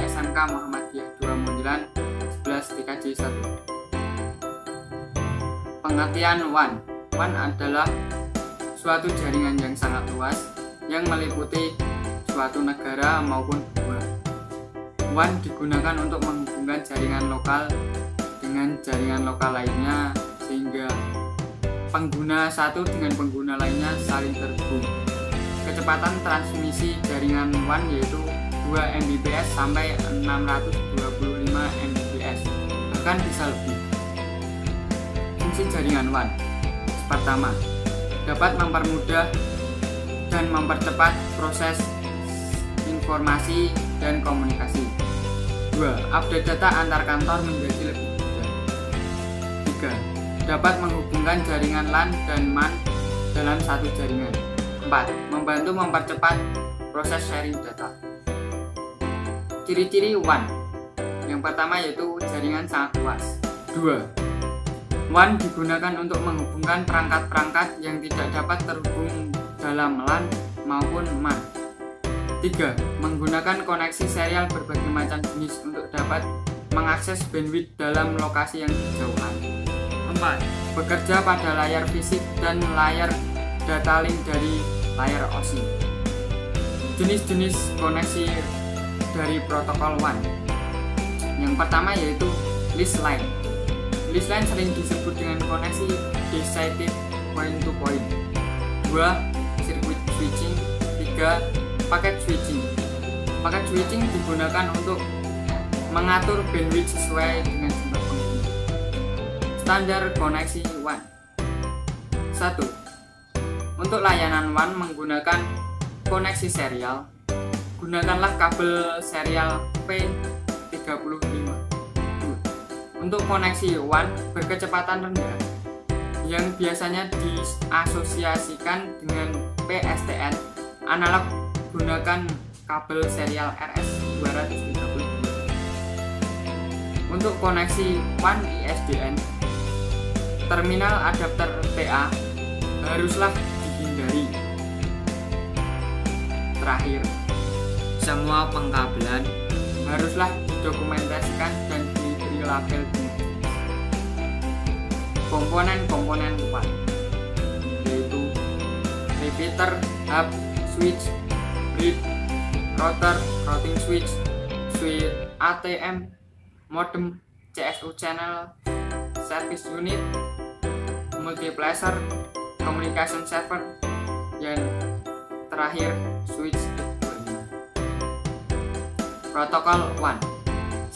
SMK Muhammadiyah 29 11 TKJ 1. Pengertian WAN. WAN adalah suatu jaringan yang sangat luas yang meliputi suatu negara maupun benua. WAN digunakan untuk menghubungkan jaringan lokal dengan jaringan lokal lainnya sehingga pengguna satu dengan pengguna lainnya saling terhubung. Kecepatan transmisi jaringan WAN yaitu 2 Mbps sampai 625 Mbps, bahkan bisa lebih. Fungsi jaringan WAN. Pertama, dapat mempermudah dan mempercepat proses informasi dan komunikasi. 2. Update data antar kantor menjadi lebih mudah. 3. Dapat menghubungkan jaringan LAN dan MAN dalam satu jaringan. 4. Membantu mempercepat proses sharing data. Ciri-ciri WAN. Yang pertama yaitu jaringan sangat luas. 2. WAN digunakan untuk menghubungkan perangkat-perangkat yang tidak dapat terhubung dalam LAN maupun MAN. 3. Menggunakan koneksi serial berbagai macam jenis untuk dapat mengakses bandwidth dalam lokasi yang berjauhan. 4. Bekerja pada layar fisik dan layar data link dari layar OSI. Jenis-jenis koneksi dari protokol WAN. Yang pertama yaitu leased line. Leased line sering disebut dengan koneksi decided point to point. 2. Circuit switching. 3. Paket switching. Paket switching digunakan untuk mengatur bandwidth sesuai dengan jumlah pengguna. Standar koneksi WAN. 1. Untuk layanan WAN menggunakan koneksi serial, gunakanlah kabel serial P35. Untuk koneksi WAN berkecepatan rendah yang biasanya diasosiasikan dengan PSTN analog, gunakan kabel serial RS232. Untuk koneksi WAN ISDN, terminal adapter TA haruslah dihindari. Terakhir, semua pengkabelan haruslah didokumentasikan dan diberi label jenis. Komponen-komponen WAN yaitu repeater, hub, switch, bridge, router, routing switch, switch ATM, modem, CSU channel, service unit, multiplexer, communication server, dan terakhir switch. Protokol WAN.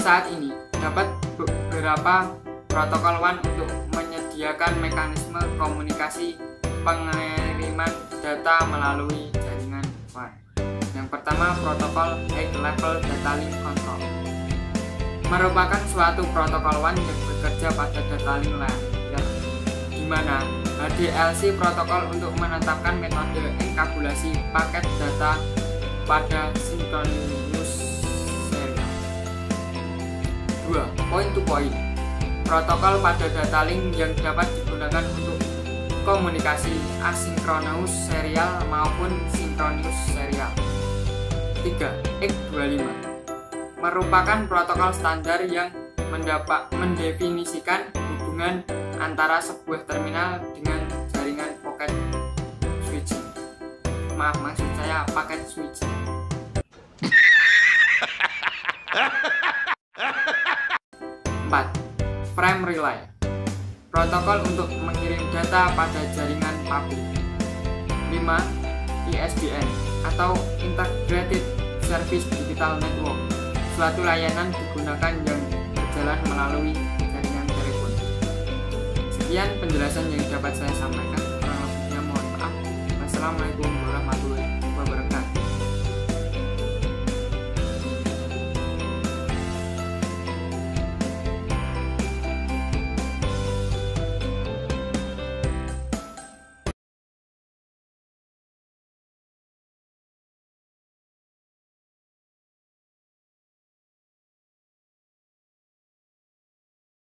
Saat ini dapat beberapa protokol WAN untuk menyediakan mekanisme komunikasi pengiriman data melalui jaringan WAN. Yang pertama, protokol High Level Data Link Control merupakan suatu protokol WAN yang bekerja pada data link layar, di mana HDLC protokol untuk menetapkan metode enkabulasi paket data pada sinkronus serial. 2. Point to point. Protokol pada data link yang dapat digunakan untuk komunikasi asinkronus serial maupun sinkronus serial. 3. X25 merupakan protokol standar yang mendefinisikan hubungan antara sebuah terminal dengan jaringan paket switching. Maksud saya paket switching. 4. Frame relay. Protokol untuk mengirim data pada jaringan publik. 5. ISDN atau Integrated Service Digital Network, suatu layanan digunakan yang berjalan melalui jaringan telepon. Sekian penjelasan yang dapat saya sampaikan. Kurang lebihnya mohon maaf. Wassalamualaikum warahmatullahi wabarakatuh.